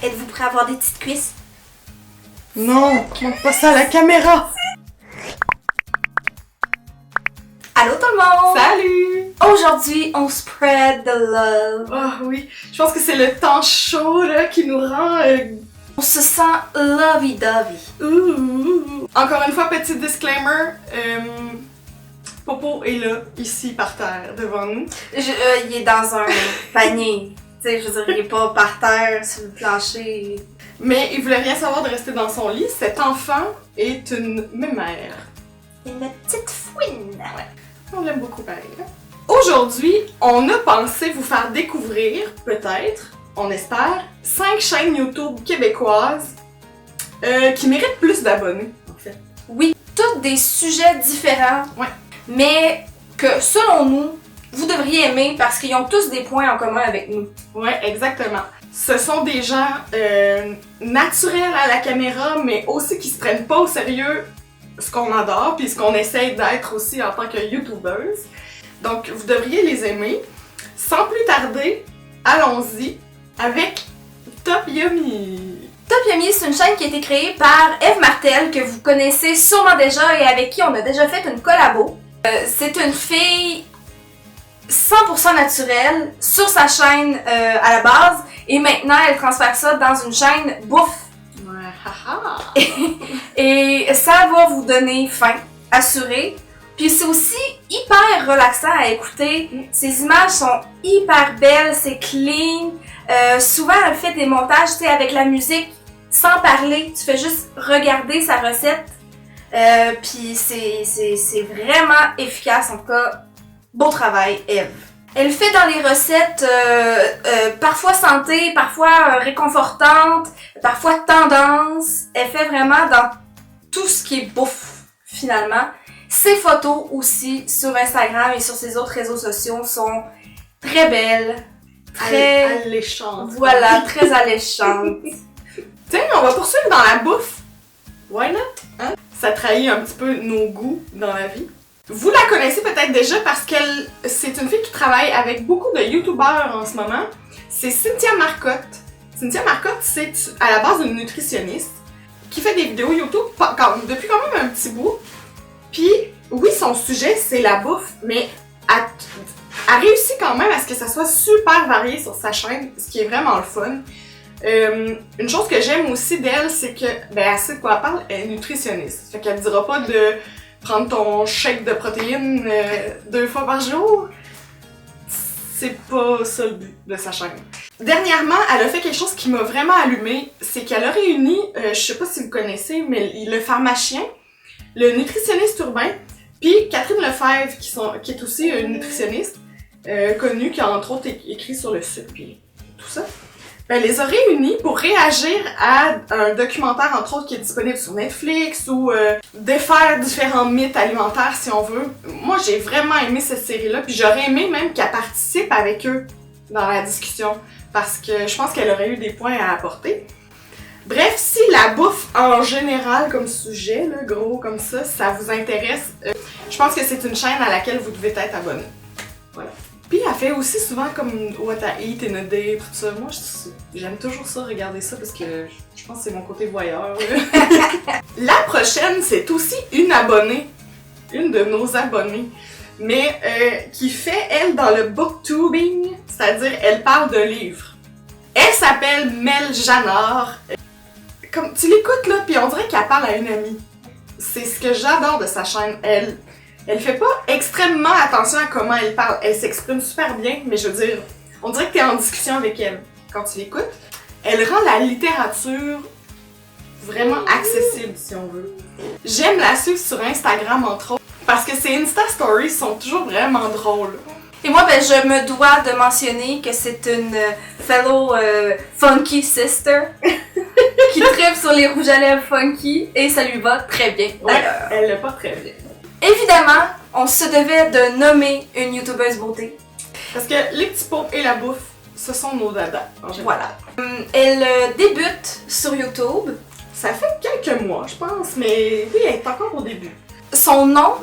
Êtes-vous prêt à avoir des petites cuisses? Non, montre pas ça à la caméra! Allô tout le monde! Salut! Aujourd'hui, on spread the love. Oh oui, je pense que c'est le temps chaud là qui nous rend... On se sent lovey-dovey. Encore une fois, petit disclaimer, Popo est là, ici, par terre, devant nous. Il est dans un panier. Tu sais, je veux dire, il est pas par terre, sur le plancher. Mais il voulait rien savoir de rester dans son lit. Cet enfant est une mémère. Une petite fouine. Ouais. On l'aime beaucoup pareil. Hein? Aujourd'hui, on a pensé vous faire découvrir, peut-être, on espère, 5 chaînes YouTube québécoises qui méritent plus d'abonnés, en fait. Oui, tous des sujets différents. Ouais. Mais que, selon nous, vous devriez aimer parce qu'ils ont tous des points en commun avec nous. Ouais, exactement. Ce sont des gens naturels à la caméra, mais aussi qui se prennent pas au sérieux ce qu'on adore, puis ce qu'on essaye d'être aussi en tant que YouTubeuse. Donc, vous devriez les aimer. Sans plus tarder, allons-y avec Top Yummy. Top Yummy, c'est une chaîne qui a été créée par Eve Martel, que vous connaissez sûrement déjà et avec qui on a déjà fait une collabo. C'est une fille 100% naturelle sur sa chaîne à la base et maintenant elle transfère ça dans une chaîne bouffe. Ouais, haha! Et ça va vous donner faim, assuré. Puis c'est aussi hyper relaxant à écouter. Ces images sont hyper belles, c'est clean. Souvent elle fait des montages, tu sais, avec la musique sans parler. Tu fais juste regarder sa recette. Puis c'est vraiment efficace. En tout cas, beau travail, Eve. Elle fait dans les recettes parfois santé, parfois réconfortantes, parfois tendance. Elle fait vraiment dans tout ce qui est bouffe, finalement. Ses photos aussi sur Instagram et sur ses autres réseaux sociaux sont très belles, très... alléchantes. Voilà, très alléchantes. Tiens, on va poursuivre dans la bouffe. Why not? Hein? Ça trahit un petit peu nos goûts dans la vie. Vous la connaissez peut-être déjà parce c'est une fille qui travaille avec beaucoup de youtubeurs en ce moment. C'est Cynthia Marcotte. Cynthia Marcotte, c'est à la base une nutritionniste qui fait des vidéos YouTube depuis quand même un petit bout. Puis, oui, son sujet, c'est la bouffe, mais elle réussit quand même à ce que ça soit super varié sur sa chaîne, ce qui est vraiment le fun. Une chose que j'aime aussi d'elle, c'est que, elle sait de quoi elle parle, elle est nutritionniste. Fait qu'elle dira pas de prendre ton shake de protéines 2 fois par jour. C'est pas ça le but de sa chaîne. Dernièrement, elle a fait quelque chose qui m'a vraiment allumée, c'est qu'elle a réuni, je sais pas si vous connaissez, mais le pharmacien, le nutritionniste urbain, puis Catherine Lefebvre, qui est aussi une nutritionniste connue, qui a entre autres écrit sur le sucre, puis tout ça. Elle les a réunis pour réagir à un documentaire, entre autres, qui est disponible sur Netflix, ou défaire différents mythes alimentaires, si on veut. Moi, j'ai vraiment aimé cette série-là, puis j'aurais aimé même qu'elle participe avec eux dans la discussion, parce que je pense qu'elle aurait eu des points à apporter. Bref, si la bouffe en général comme sujet, là, gros comme ça vous intéresse, je pense que c'est une chaîne à laquelle vous devez être abonné. Voilà. Puis elle fait aussi souvent comme What I Eat in a Day, tout ça. Moi, j'aime toujours ça, regarder ça, parce que je pense que c'est mon côté voyeur. La prochaine, c'est aussi une abonnée, une de nos abonnées, mais qui fait, elle, dans le booktubing, c'est-à-dire elle parle de livres. Elle s'appelle Mel Janard. Comme tu l'écoutes là, puis on dirait qu'elle parle à une amie. C'est ce que j'adore de sa chaîne. Elle fait pas extrêmement attention à comment elle parle. Elle s'exprime super bien, mais je veux dire, on dirait que t'es en discussion avec elle quand tu l'écoutes. Elle rend la littérature vraiment accessible, si on veut. J'aime la suivre sur Instagram, entre autres, parce que ses Insta Stories sont toujours vraiment drôles. Et moi, je me dois de mentionner que c'est une fellow funky sister qui tripe sur les rouges à lèvres funky et ça lui va très bien. Ouais, elle le pas très bien. Évidemment, on se devait de nommer une youtubeuse beauté. Parce que les petits pots et la bouffe, ce sont nos dadas. Voilà. Elle débute sur YouTube. Ça fait quelques mois, je pense, mais oui, elle est encore au début. Son nom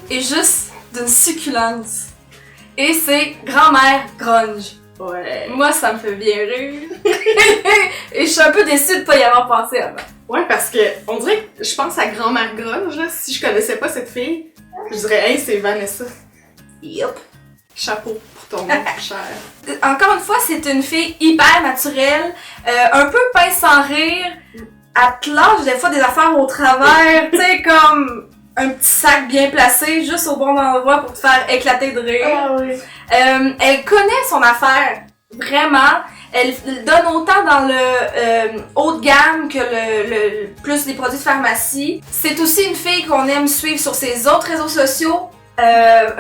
est juste d'une succulence. Et c'est Grand-mère Grunge. Ouais. Moi, ça me fait bien rire. suis un peu déçue de pas y avoir pensé avant. Ouais, parce que on dirait que je pense à Grand-Mère Grange, là. Si je connaissais pas cette fille, je dirais, hey, c'est Vanessa. Yup. Chapeau pour ton nom, cher. Encore une fois, c'est une fille hyper naturelle, un peu pince sans rire. Elle te lâche des fois des affaires au travers, tu sais, comme un petit sac bien placé, juste au bon endroit pour te faire éclater de rire. Ah oui. Elle connaît son affaire, vraiment. Elle donne autant dans le haut de gamme que le plus des produits de pharmacie. C'est aussi une fille qu'on aime suivre sur ses autres réseaux sociaux,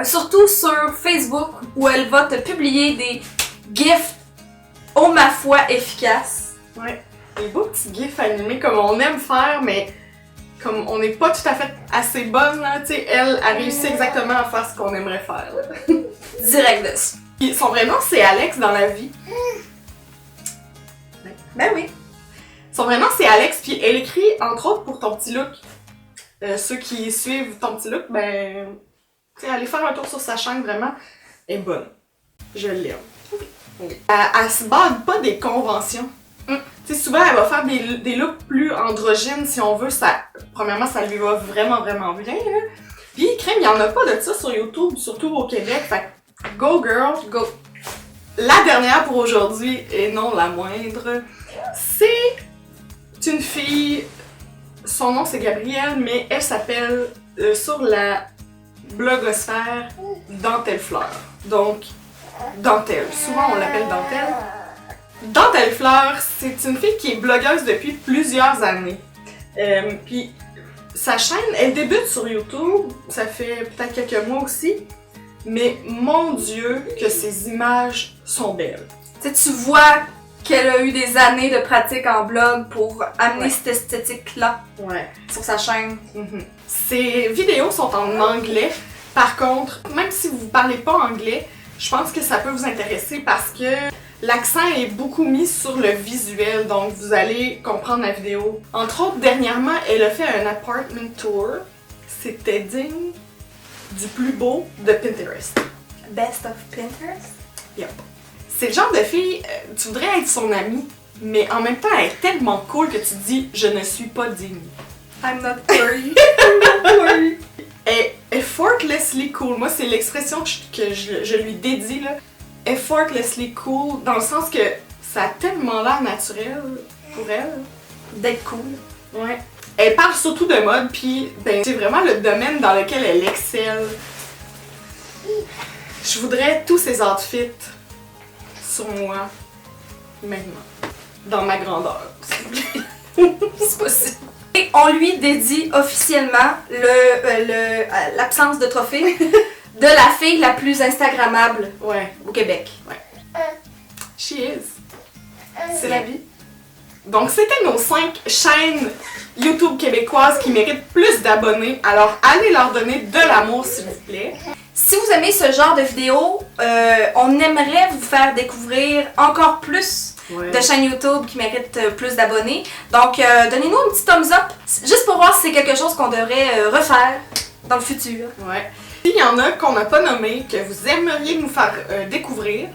surtout sur Facebook, où elle va te publier des gifs, oh ma foi, efficaces. Ouais. Des beaux petits gifs animés comme on aime faire, mais comme on n'est pas tout à fait assez bonne, là, tu sais, elle a réussi exactement à faire ce qu'on aimerait faire. Là. Direct dessus. Puis son vrai nom, c'est Alex dans la vie. Ben oui. Son vrai nom, c'est Alex, puis elle écrit, entre autres, pour Ton Petit Look. Ceux qui suivent Ton Petit Look, ben, tu sais, allez faire un tour sur sa chaîne, vraiment, elle est bonne. Je l'aime. Oui. Elle se bade pas des conventions. Tu sais, souvent, elle va faire des looks plus androgynes, si on veut. Ça, premièrement, ça lui va vraiment, vraiment bien, là. Puis, crème, il y en a pas de ça sur YouTube, surtout au Québec. Fait que, go girl, go! La dernière pour aujourd'hui, et non la moindre, c'est une fille, son nom c'est Gabrielle, mais elle s'appelle sur la blogosphère Dentelle Fleur. Donc, Dentelle. Souvent on l'appelle Dentelle. Dentelle Fleur, c'est une fille qui est blogueuse depuis plusieurs années. Puis sa chaîne, elle débute sur YouTube, ça fait peut-être quelques mois aussi. Mais mon Dieu, que ces images sont belles. Tu sais, tu vois qu'elle a eu des années de pratique en blog pour amener cette esthétique-là sur sa chaîne. Ces vidéos sont en anglais. Par contre, même si vous parlez pas anglais, je pense que ça peut vous intéresser parce que l'accent est beaucoup mis sur le visuel, donc vous allez comprendre la vidéo. Entre autres, dernièrement, elle a fait un apartment tour. C'était digne du plus beau de Pinterest. Best of Pinterest? Yep. C'est le genre de fille, tu voudrais être son amie, mais en même temps, elle est tellement cool que tu te dis « je ne suis pas digne ». I'm not worried. I'm not worried. Elle est effortlessly cool. Moi, c'est l'expression que je lui dédie, là. Effortlessly cool, dans le sens que ça a tellement l'air naturel pour elle. D'être cool. Ouais. Elle parle surtout de mode, puis ben, c'est vraiment le domaine dans lequel elle excelle. Je voudrais tous ces outfits sur moi maintenant. Dans ma grandeur, s'il vous plaît. C'est possible. Et on lui dédie officiellement l'absence de trophée de la fille la plus instagrammable au Québec. She is. C'est la vie. Donc, c'était nos 5 chaînes YouTube québécoises qui méritent plus d'abonnés. Alors, allez leur donner de l'amour, s'il vous plaît. Si vous aimez ce genre de vidéos, on aimerait vous faire découvrir encore plus de chaînes YouTube qui méritent plus d'abonnés. Donc, donnez-nous un petit thumbs up, juste pour voir si c'est quelque chose qu'on devrait refaire dans le futur. Ouais. S'il y en a qu'on n'a pas nommé, que vous aimeriez nous faire découvrir,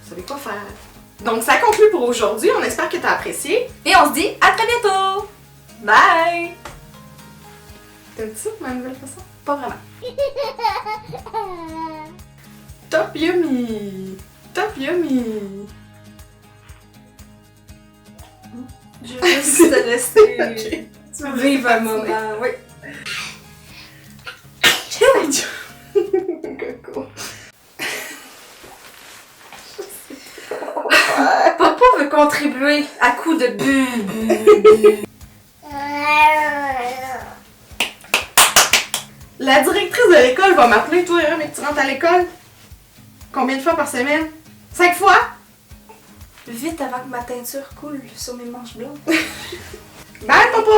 vous savez quoi faire. Donc, ça conclut pour aujourd'hui. On espère que tu as apprécié. Et on se dit à très bientôt! Bye! T'aimes ça, ma nouvelle façon? Pas vraiment. Top yummy! Top yummy! Je vais juste te laisser vivre un moment. Oui. Coco. Papa veut contribuer à coup de bu. La directrice de l'école va m'appeler, toi, hein, mais que tu rentres à l'école. Combien de fois par semaine? 5 fois? Vite avant que ma teinture coule sur mes manches blanches. Bye, Popo!